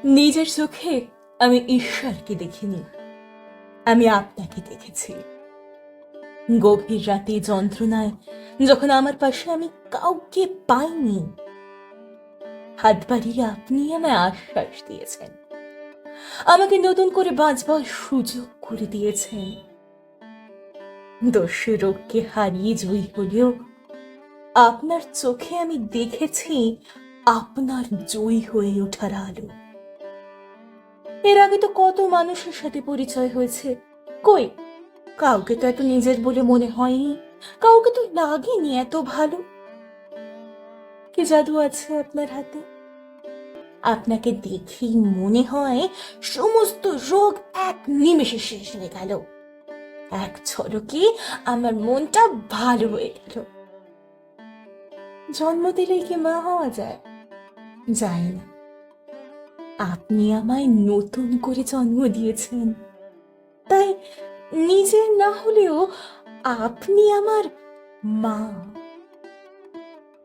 নিজের চোখে আমি ঈশ্বরকে দেখিনি, আমি আপনাকে দেখেছি। গভীর রাতে যন্ত্রণায় যখন আমার পাশে আমি কাউকে পাইনি, হাত বাড়িয়ে আপনি আমায় আশ্বাস দিয়েছেন, আমাকে নতুন করে বাঁচবার সুযোগ করে দিয়েছেন। দস্যু রোগকে হারিয়ে জয়ী হলেও আপনার চোখে আমি দেখেছি আপনার জয়ী হয়ে ওঠার আলো। এর আগে তো কত মানুষের সাথে পরিচয় হয়েছে, কই কাউকে তো এত নিজের বলে মনে হয়নি, কাউকে তো লাগেনি এত ভালো। কি জাদু আছে আপনার হাতে, আপনাকে দেখেই মনে হয় সমস্ত রোগ এক নিমেষে শেষ হয়ে গেল, এক ঝলকে আমার মনটা ভালো হয়ে গেল। জন্ম দিলেই কি মা হওয়া যায়? যায় না। আপনি আমায় নতুন করে জন্ম দিয়েছেন, তাই নিজের না হলেও আপনি আমার মা।